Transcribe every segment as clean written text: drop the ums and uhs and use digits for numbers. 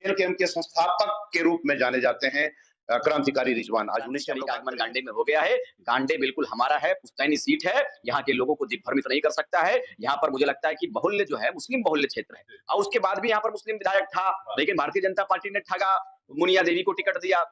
JLKM के संस्थापक के रूप में जाने जाते हैं क्रांतिकारी रिजवान। आज 19 का आगमन गांडे में हो गया है। गांडे बिल्कुल हमारा है, पुश्तैनी सीट है, यहाँ के लोगों को दिग्भ्रमित नहीं कर सकता है। यहाँ पर मुझे लगता है कि बहुल्य जो है मुस्लिम बहुल्य क्षेत्र है और उसके बाद भी यहाँ पर मुस्लिम विधायक था, लेकिन भारतीय जनता पार्टी ने ठगा, मुनिया देवी को टिकट दिया।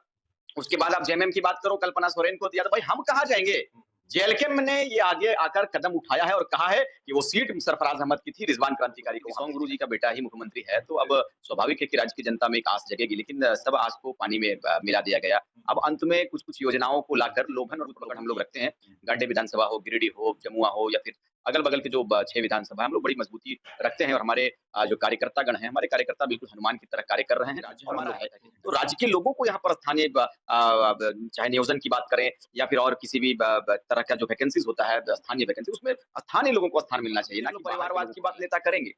उसके बाद आप जेएमएम की बात करो, कल्पना सोरेन को दिया, तो भाई हम कहाँ जाएंगे? जेएलकेएम ने ये आगे आकर कदम उठाया है और कहा है कि वो सीट सरफराज अहमद की थी, रिजवान क्रांतिकारी को। सोम गुरु जी का बेटा ही मुख्यमंत्री है, तो अब स्वाभाविक है कि राज्य की जनता में एक आस जगेगी, लेकिन सब आस को पानी में मिला दिया गया। अब अंत में कुछ कुछ योजनाओं को लाकर लोभन और प्रलोभन हम लोग रखते हैं। गांडे विधानसभा हो, गिरिडीह हो, जमुआ हो या फिर अगल बगल के जो 6 विधानसभा हम लोग बड़ी मजबूती रखते हैं और हमारे जो कार्यकर्तागण हैं, हमारे कार्यकर्ता बिल्कुल हनुमान की तरह कार्य कर रहे हैं। राज्य हमारा है, तो राज्य के लोगों को यहाँ पर स्थानीय चाहे नियोजन की बात करें या फिर और किसी भी तरह का जो वैकेंसीज होता है, स्थानीय वैकेंसी, उसमें स्थानीय लोगों को स्थान मिलना चाहिए, ना कि परिवारवाद की बात नेता करेंगे।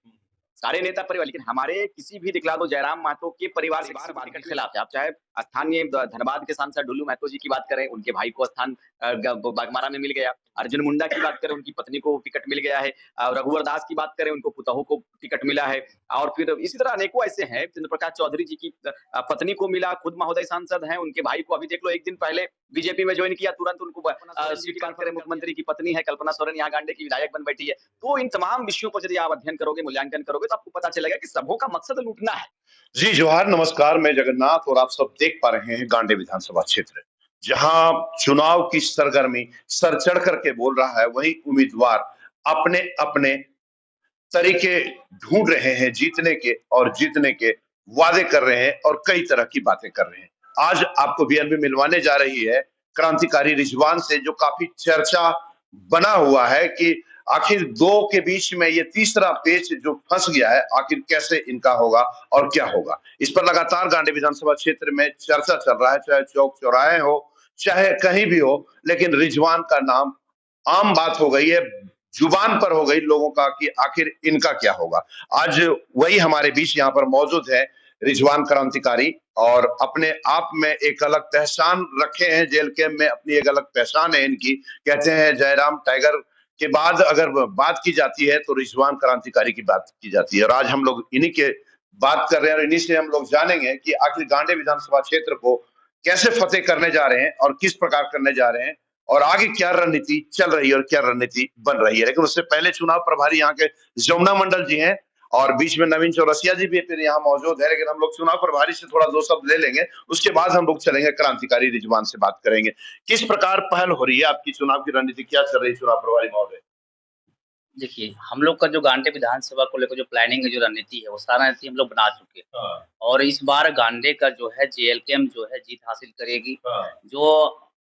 सारे नेता परिवार, लेकिन हमारे किसी भी दिखला दो जयराम महतो के परिवार से बार-बार के खिलाफ है। आप चाहे स्थानीय धनबाद के सांसद डुल्लू महतो जी की बात करें, उनके भाई को स्थान बागमारा में मिल गया। अर्जुन मुंडा की बात करें, उनकी पत्नी को टिकट मिल गया है। रघुवर दास की बात करें, उनको पुतोहू को टिकट मिला है। और फिर इसी तरह अनेकों ऐसे हैं। चंद्र प्रकाश चौधरी जी की पत्नी को मिला, खुद महोदय सांसद हैं, उनके भाई को अभी देख लो, एक दिन पहले बीजेपी में ज्वाइन किया, तुरंत उनको सीट बात करें, मुख्यमंत्री की पत्नी है कल्पना सोरेन, यहाँ गांडे की विधायक बन बैठी है। तो इन तमाम विषयों पर यदि आप अध्ययन करोगे, मूल्यांकन करोगे, तो आपको पता चलेगा कि सबों का मकसद लूटना है। जी जोहार, नमस्कार, मैं जगन्नाथ और आप सब देख पा रहे हैं गांडे विधानसभा क्षेत्र, जहां चुनाव की सरगर्मी सर चढ़ करके बोल रहा है। वही उम्मीदवार अपने अपने तरीके ढूंढ रहे हैं जीतने के, और जीतने के वादे कर रहे हैं और कई तरह की बातें कर रहे हैं। आज आपको बीएनबी मिलवाने जा रही है क्रांतिकारी रिजवान से, जो काफी चर्चा बना हुआ है कि आखिर दो के बीच में ये तीसरा पेच जो फंस गया है, आखिर कैसे इनका होगा और क्या होगा। इस पर लगातार गांडे विधानसभा क्षेत्र में चर्चा चल रहा है, चाहे चौक चौराहे हो, चाहे कहीं भी हो, लेकिन रिजवान का नाम आम बात हो गई है, जुबान पर हो गई लोगों का कि आखिर इनका क्या होगा। आज वही हमारे बीच यहाँ पर मौजूद है रिजवान क्रांतिकारी, और अपने आप में एक अलग पहचान रखे हैं, जेएलकेएम में अपनी एक अलग पहचान है इनकी। कहते हैं जयराम टाइगर के बाद अगर बात की जाती है तो रिजवान क्रांतिकारी की बात की जाती है, और आज हम लोग इन्हीं के बात कर रहे हैं और इन्हीं से हम लोग जानेंगे कि आखिर गांडे विधानसभा क्षेत्र को कैसे फतेह करने जा रहे हैं और किस प्रकार करने जा रहे हैं, और आगे क्या रणनीति चल रही है और क्या रणनीति बन रही है। लेकिन उससे पहले चुनाव प्रभारी यहाँ के जमुना मंडल जी हैं और बीच में नवीन चौरसिया जी भी फिर यहाँ मौजूद है, लेकिन हम लोग चुनाव प्रभारी से थोड़ा दो शब्द ले लेंगे, उसके बाद हम लोग चलेंगे क्रांतिकारी रिजवान से बात करेंगे। किस प्रकार पहल हो रही है आपकी, चुनाव की रणनीति क्या चल रही है चुनाव प्रभारी महोदय? देखिए, हम लोग का जो गांडे विधानसभा को लेकर जो प्लानिंग है, जो रणनीति है, वो सारा रणनीति हम लोग बना चुके हैं। और इस बार गांडे का जो है जेएलकेएम जो है जीत हासिल करेगी। जो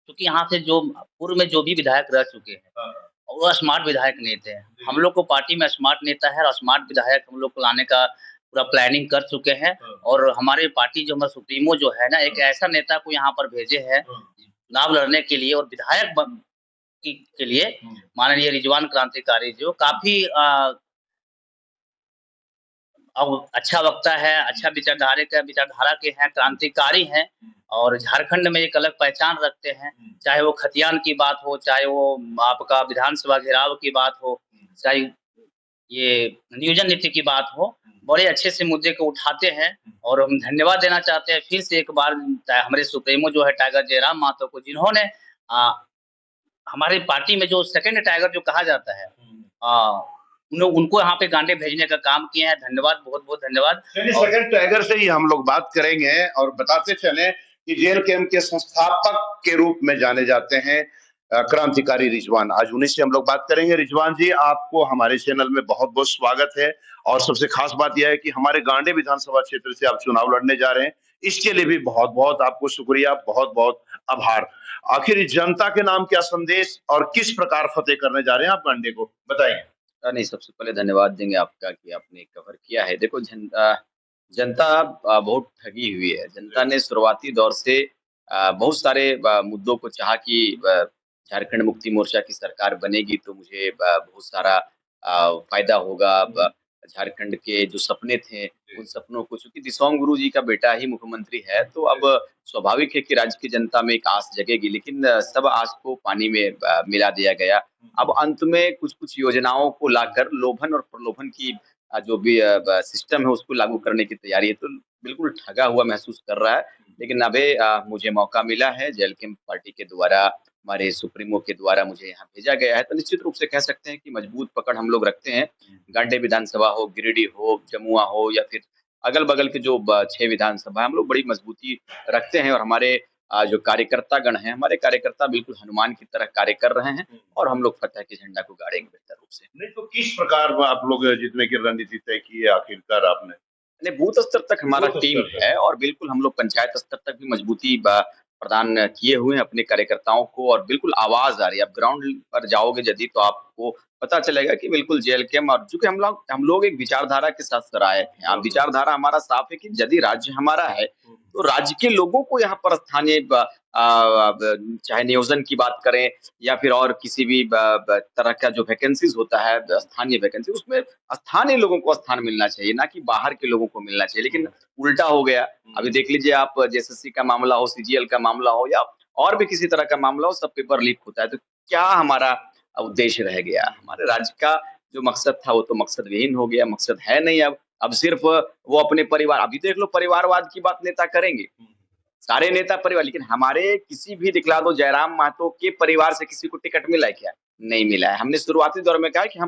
क्योंकि यहाँ से जो पूर्व में जो भी विधायक रह चुके हैं, वो स्मार्ट विधायक नेता हैं। हम लोग को पार्टी में स्मार्ट नेता है और स्मार्ट विधायक हम लोग को लाने का पूरा प्लानिंग कर चुके हैं। और हमारे पार्टी जो हमारा सुप्रीमो जो है ना, एक ऐसा नेता को यहाँ पर भेजे हैं चुनाव लड़ने के लिए और विधायक के लिए, माननीय रिजवान क्रांतिकारी जो काफी अच्छा वक्ता है, अच्छा विचारधारा के हैं, क्रांतिकारी हैं और झारखंड में एक अलग पहचान रखते हैं। चाहे वो खतियान की बात हो, चाहे वो आपका विधानसभा घेराव की बात हो, चाहे ये नियोजन नीति की बात हो, बड़े अच्छे से मुद्दे को उठाते हैं। और हम धन्यवाद देना चाहते हैं फिर से एक बार हमारे सुप्रीमो जो है टाइगर जयराम महतो को, जिन्होंने हमारी पार्टी में जो सेकंड टाइगर जो कहा जाता है, उनको यहाँ पे गांडे भेजने का काम किए हैं। धन्यवाद, बहुत बहुत धन्यवाद। सेकंड टाइगर से ही हम लोग बात करेंगे और बताते चले कि जेएलकेएम के संस्थापक के रूप में जाने जाते हैं क्रांतिकारी रिजवान। आज उन्हीं से हम लोग बात करेंगे। रिजवान जी, आपको हमारे चैनल में बहुत बहुत स्वागत है, और सबसे खास बात यह है कि हमारे गांडे विधानसभा क्षेत्र से आप चुनाव लड़ने जा रहे हैं, इसके लिए भी बहुत बहुत आपको शुक्रिया, बहुत बहुत आभार। आखिर जनता के नाम क्या संदेश और किस प्रकार फतेह करने जा रहे हैं आप गांडे को, बताइए। नहीं, सबसे पहले धन्यवाद देंगे आपका कि आपने कवर किया है। देखो, जनता बहुत ठगी हुई है। जनता ने शुरुआती दौर से बहुत सारे मुद्दों को चाहा कि झारखंड मुक्ति मोर्चा की सरकार बनेगी तो मुझे बहुत सारा फायदा होगा। झारखंड के जो सपने थे, उन सपनों को, चूंकि दिसोम गुरु जी का बेटा ही मुख्यमंत्री है, तो अब स्वाभाविक है कि राज्य की जनता में एक आस जगेगी, लेकिन सब आस को पानी में मिला दिया गया। अब अंत में कुछ कुछ योजनाओं को लाकर लोभन और प्रलोभन की जो भी सिस्टम है उसको लागू करने की तैयारी है। तो बिल्कुल ठगा हुआ महसूस कर रहा है। लेकिन अभी मुझे मौका मिला है जेएलके पार्टी के द्वारा, हमारे सुप्रीमो के द्वारा मुझे यहाँ भेजा गया है, तो निश्चित रूप से कह सकते हैं कि मजबूत पकड़ हम लोग रखते हैं। गांडे विधानसभा हो, गिरिडीह हो, जमुआ हो या फिर अगल-बगल के जो 6 विधानसभा है, हम लोग बड़ी मजबूती रखते हैं और हमारे जो कार्यकर्तागण हैं, हमारे कार्यकर्ता बिल्कुल हनुमान की तरह कार्य कर रहे हैं और हम लोग फतह के झंडा को गाड़ेंगे बेहतर रूप से। नहीं तो किस प्रकार आप लोग जीतने की रणनीति तय की है आखिरकार आपने? नहीं, बूथ स्तर तक हमारा बूथ टीम स्तर तक। है और बिल्कुल हम लोग पंचायत स्तर तक भी मजबूती प्रदान किए हुए हैं अपने कार्यकर्ताओं को और बिल्कुल आवाज़ आ रही है। आप ग्राउंड पर जाओगे यदि तो आपको पता चलेगा कि बिल्कुल जेएलके और चूँकि हम लोग एक विचारधारा के साथ सर आए थे। विचारधारा हमारा साफ है कि यदि राज्य हमारा है, तो राज्य के लोगों को यहाँ पर स्थानीय चाहे नियोजन की बात करें या फिर और किसी भी ब ब तरह का जो वैकेंसीज़ होता है, स्थानीय वैकेंसी, उसमें स्थानीय लोगों को स्थान मिलना चाहिए, ना कि बाहर के लोगों को मिलना चाहिए। लेकिन उल्टा हो गया। अभी देख लीजिए आप, जेएसएससी का मामला हो, सीजीएल का मामला हो या और भी किसी तरह का मामला हो, सब पेपर लीक होता है। तो क्या हमारा उद्देश्य रह गया? हमारे राज्य का जो मकसद था वो तो मकसद विहीन हो गया, मकसद है नहीं अब। अब सिर्फ़ वो अपने परिवार, अभी देख लो परिवारवाद की बात नेता करेंगे। सारे नेता परिवार, लेकिन हमारे किसी भी दिखला दो जयराम महतो के परिवार से किसी को टिकट मिला है क्या? नहीं मिला है। हमने शुरुआती दौर में कहा कि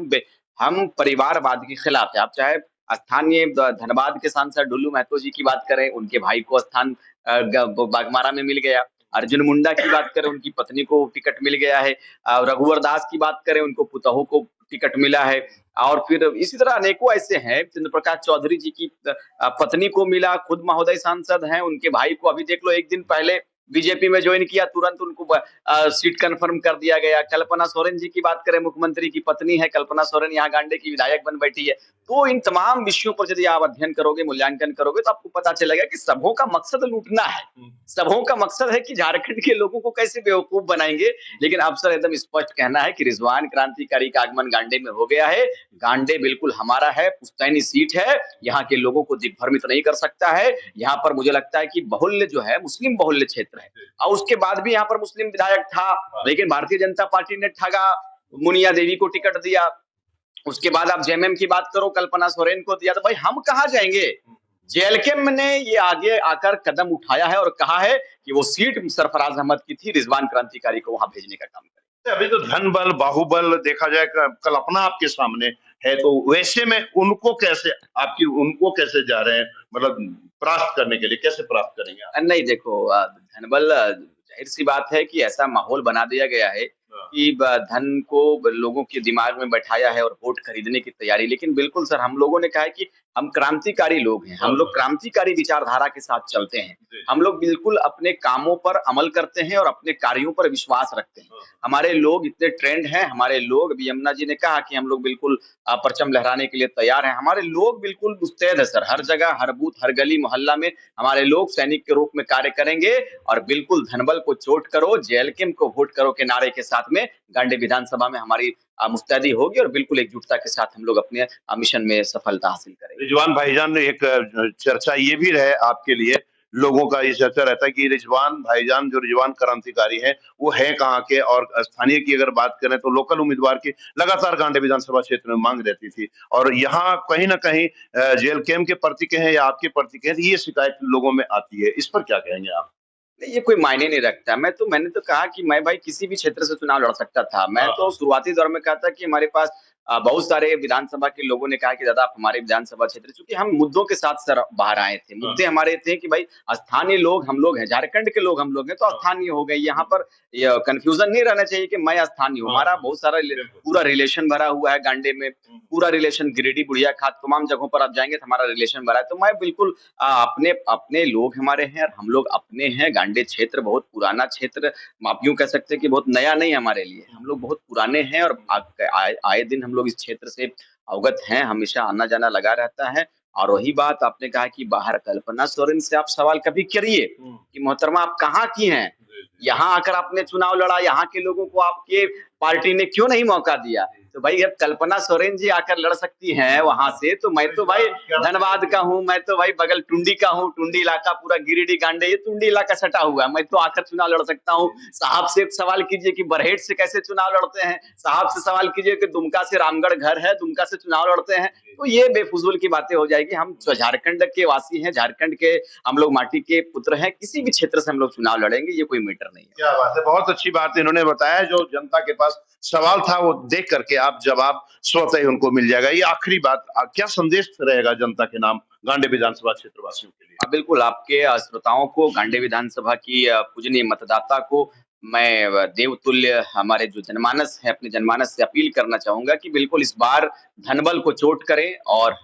हम परिवारवाद के खिलाफ हैं। आप चाहे स्थानीय धनबाद के सांसद ढुल्लू महतो जी की बात करें, उनके भाई को स्थान बाघमारा में मिल गया। अर्जुन मुंडा की बात करें, उनकी पत्नी को टिकट मिल गया है। रघुवर दास की बात करें, उनको पुतोहू को टिकट मिला है। और फिर इसी तरह अनेकों ऐसे हैं, चंद्र प्रकाश चौधरी जी की पत्नी को मिला, खुद महोदय सांसद हैं, उनके भाई को अभी देख लो 1 दिन पहले बीजेपी में जॉइन किया, तुरंत उनको सीट कन्फर्म कर दिया गया। कल्पना सोरेन जी की बात करें, मुख्यमंत्री की पत्नी है कल्पना सोरेन, यहाँ गांडे की विधायक बन बैठी है। तो इन तमाम विषयों पर यदि आप अध्ययन करोगे, मूल्यांकन करोगे, तो आपको पता चलेगा कि सबों का मकसद लूटना है। सबों का मकसद है कि झारखंड के लोगों को कैसे बेवकूफ बनाएंगे। लेकिन अब सर एकदम स्पष्ट कहना है कि रिजवान क्रांतिकारी का आगमन गांडे में हो गया है। गांडे बिल्कुल हमारा है, पुश्तैनी सीट है, यहाँ के लोगों को दिग्भ्रमित नहीं कर सकता है। यहाँ पर मुझे लगता है कि बहुल्य जो है, मुस्लिम बहुल्य क्षेत्र है और उसके बाद भी यहाँ पर मुस्लिम विधायक था, लेकिन भारतीय जनता पार्टी ने ठगा, मुनिया देवी को टिकट दिया। उसके बाद आप जेएमएम की बात करो, कल्पना सोरेन को दिया, तो भाई हम कहाँ जाएंगे? जेएलके ने ये आगे आकर कदम उठाया है और कहा है कि वो सीट सरफराज अहमद की थी, रिजवान क्रांतिकारी को वहां भेजने का काम करें। अभी तो धन बल बाहुबल देखा जाए, कल्पना आपके सामने है, तो वैसे में उनको कैसे जा रहे हैं, मतलब प्राप्त करने के लिए कैसे प्राप्त करेंगे आप? नहीं देखो, धनबल जाहिर सी बात है कि ऐसा माहौल बना दिया गया है कि धन को लोगों के दिमाग में बैठाया है और वोट खरीदने की तैयारी। लेकिन बिल्कुल सर, हम लोगों ने कहा है कि हम क्रांतिकारी लोग हैं, हम लोग क्रांतिकारी विचारधारा के साथ चलते हैं। हम लोग बिल्कुल अपने कामों पर अमल करते हैं और अपने कार्यों पर विश्वास रखते हैं। हमारे लोग इतने ट्रेंड हैं, हमारे लोग, अभी यमुना जी ने कहा कि हम लोग बिल्कुल परचम लहराने के लिए तैयार हैं। हमारे लोग बिल्कुल मुस्तैद है सर, हर जगह, हर बूथ, हर गली मोहल्ला में हमारे लोग सैनिक के रूप में कार्य करेंगे और बिल्कुल धनबल को चोट करो, जेएलके को वोट करो के नारे के साथ में गांडे विधानसभा में हमारी मुस्तैदी होगी और बिल्कुल एकजुटता के साथ हम लोग अपने मिशन में सफलता हासिल करेंगे। रिजवान भाईजान, एक चर्चा ये भी रहे आपके लिए, लोगों का ये चर्चा रहता है कि रिजवान भाईजान जो रिजवान क्रांतिकारी हैं, वो है कहाँ के, और स्थानीय की अगर बात करें तो लोकल उम्मीदवार की लगातार गांडे विधानसभा क्षेत्र में मांग रहती थी और यहाँ कहीं ना कहीं जेएलके के प्रति के हैं या आपके प्रति के हैं, ये शिकायत लोगों में आती है, इस पर क्या कहेंगे आप? नहीं, ये कोई मायने नहीं रखता। मैंने तो कहा कि मैं भाई किसी भी क्षेत्र से चुनाव लड़ सकता था। मैं तो शुरुआती दौर में कहा था कि हमारे पास बहुत सारे विधानसभा के लोगों ने कहा कि दादा आप हमारे विधानसभा क्षेत्र, चूँकि हम मुद्दों के साथ सर बाहर आए थे। मुद्दे हमारे थे कि भाई स्थानीय लोग हम लोग हैं, झारखंड के लोग हम लोग हैं, तो स्थानीय हो गए। यहाँ पर य कन्फ्यूज़न नहीं रहना चाहिए कि मैं स्थानीय हूँ। हमारा बहुत सारा पूरा रिलेशन भरा हुआ है गांडे में, पूरा रिलेशन गिरिडीह, बुढ़िया खात, तमाम जगहों पर आप जाएँगे तो हमारा रिलेशन भरा है। तो मैं बिल्कुल अपने लोग हमारे हैं और हम लोग अपने हैं। गांडे क्षेत्र बहुत पुराना क्षेत्र, आप यूँ कह सकते हैं कि बहुत नया नहीं हमारे लिए। हम लोग बहुत पुराने हैं और आए दिन हम लोग इस क्षेत्र से अवगत हैं, हमेशा आना-जाना लगा रहता है। और वही बात आपने कहा कि बाहर कल्पना सोरेन से आप सवाल कभी करिए कि मोहतरमा आप कहाँ की हैं? यहाँ आकर आपने चुनाव लड़ा, यहाँ के लोगों को आपके पार्टी ने क्यों नहीं मौका दिया? तो भाई अब कल्पना सोरेन जी आकर लड़ सकती हैं वहां से, तो मैं तो भाई धनबाद का हूँ, मैं तो भाई बगल टुंडी का हूँ, टुंडी इलाका पूरा गिरिडीह गांडे ये टुंडी इलाका सटा हुआ है, मैं तो आकर चुनाव लड़ सकता हूँ। साहब से सवाल कीजिए कि बरहेट से कैसे चुनाव लड़ते हैं, साहब से सवाल कीजिए कि दुमका से रामगढ़ घर है, दुमका से चुनाव लड़ते हैं, तो ये बेफजूल की बातें हो जाएगी। हम झारखंड के वासी हैं, झारखंड के हम लोग माटी के पुत्र हैं, किसी भी क्षेत्र से हम लोग चुनाव लड़ेंगे, ये कोई मैटर नहीं है। क्या बात है, बहुत अच्छी बात इन्होंने बताया। जो जनता के पास सवाल था वो देख करके आप जवाब स्वतः ही उनको मिल जाएगा। ये आखिरी बात, क्या संदेश रहेगा जनता के नाम गांडे विधानसभा क्षेत्र वासियों के लिए? बिल्कुल, आपके श्रोताओं को, गांडे विधानसभा की पूजनीय मतदाता को मैं देवतुल्य हमारे जो जनमानस है, अपने जनमानस से अपील करना चाहूंगा कि बिल्कुल इस बार धनबल को चोट करें और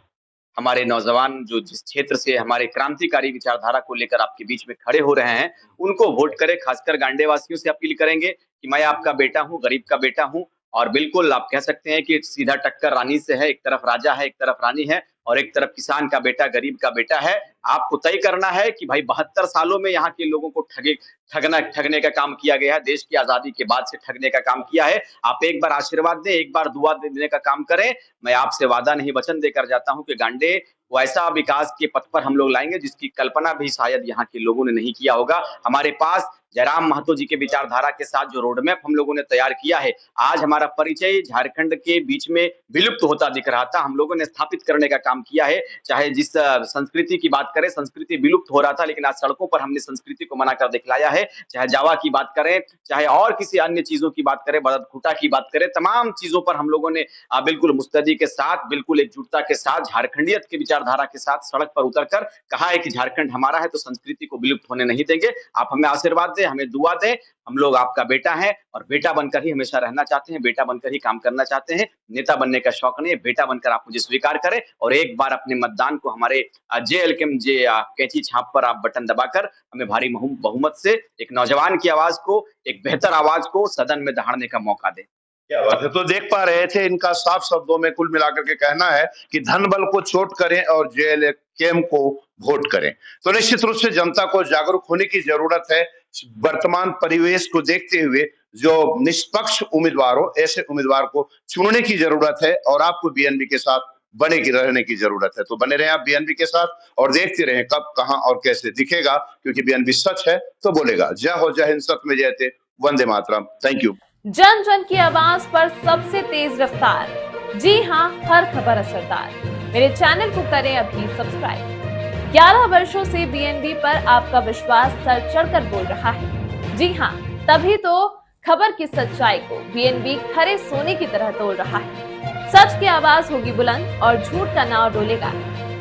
हमारे नौजवान जो जिस क्षेत्र से हमारे क्रांतिकारी विचारधारा को लेकर आपके बीच में खड़े हो रहे हैं, उनको वोट करें। खासकर गांडे वासियों से अपील करेंगे कि मैं आपका बेटा हूं, गरीब का बेटा हूं, और बिल्कुल आप कह सकते हैं कि सीधा टक्कर रानी से है, एक तरफ राजा है, एक तरफ रानी है, और एक तरफ किसान का बेटा, गरीब का बेटा है। आपको तय करना है कि भाई 72 सालों में यहाँ के लोगों को ठगने का काम किया गया है, देश की आजादी के बाद से ठगने का काम किया है। आप एक बार आशीर्वाद दें, एक बार दुआ देने का काम करें। मैं आपसे वादा नहीं वचन देकर जाता हूं कि गांडे वो ऐसा विकास के पथ पर हम लोग लाएंगे जिसकी कल्पना भी शायद यहाँ के लोगों ने नहीं किया होगा। हमारे पास जयराम महतो जी के विचारधारा के साथ जो रोडमैप हम लोगों ने तैयार किया है, आज हमारा परिचय झारखंड के बीच में विलुप्त होता दिख रहा था, हम लोगों ने स्थापित करने का काम किया है। चाहे जिस संस्कृति की बात करें, संस्कृति विलुप्त हो रहा था, लेकिन आज सड़कों पर हमने संस्कृति को बनाकर दिखलाया है। चाहे जावा की बात करें, चाहे और किसी अन्य चीजों की बात करें, बरद खूटा की बात करें, तमाम चीजों पर हम लोगों ने बिल्कुल मुस्तैदी के साथ, बिल्कुल एकजुटता के साथ, झारखंडियत की विचारधारा के साथ सड़क पर उतरकर कहा है कि झारखंड हमारा है तो संस्कृति को विलुप्त होने नहीं देंगे। आप हमें आशीर्वाद दें, हमें दुआ दें, हम लोग आपका बेटा है और बेटा बनकर ही हमेशा रहना चाहते हैं, बेटा बनकर ही काम करना चाहते हैं। नेता बनने का शौक नहीं है, बेटा बनकर आप मुझे स्वीकार करें और एक बार अपने मतदान को हमारे JLKM कैंची छाप पर आप बटन दबाकर हमें भारी बहुमत से एक नौजवान की आवाज को, एक बेहतर आवाज को सदन में दहाड़ने का मौका दें। क्या बात है। तो देख पा रहे थे, इनका साफ शब्दों में कुल मिलाकर के कहना है कि धनबल को चोट करें और JLKM को वोट करें। तो निश्चित रूप से जनता को जागरूक होने की जरूरत है। वर्तमान परिवेश को देखते हुए जो निष्पक्ष उम्मीदवार हो, ऐसे उम्मीदवार को चुनने की जरूरत है और आपको BNB के साथ बने की रहने की जरूरत है। तो बने रहें आप BNB के साथ और देखते रहें कब, कहां और कैसे दिखेगा, क्योंकि BNB सच है तो बोलेगा। जय हो, जय हिंद, सत्य में जयते, वंदे मातरम। Thank you. जन जन की आवाज पर सबसे तेज रफ्तार, जी हां, हर खबर असरदार। मेरे चैनल को करें अभी सब्सक्राइब। 11 वर्षों से BNB पर आपका विश्वास सर चढ़कर बोल रहा है। जी हां, तभी तो खबर की सच्चाई को BNB खरे सोने की तरह तोल रहा है। सच की आवाज होगी बुलंद और झूठ का नाव डोलेगा।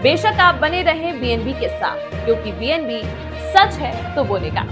बेशक आप बने रहें BNB के साथ, क्योंकि BNB सच है तो बोलेगा।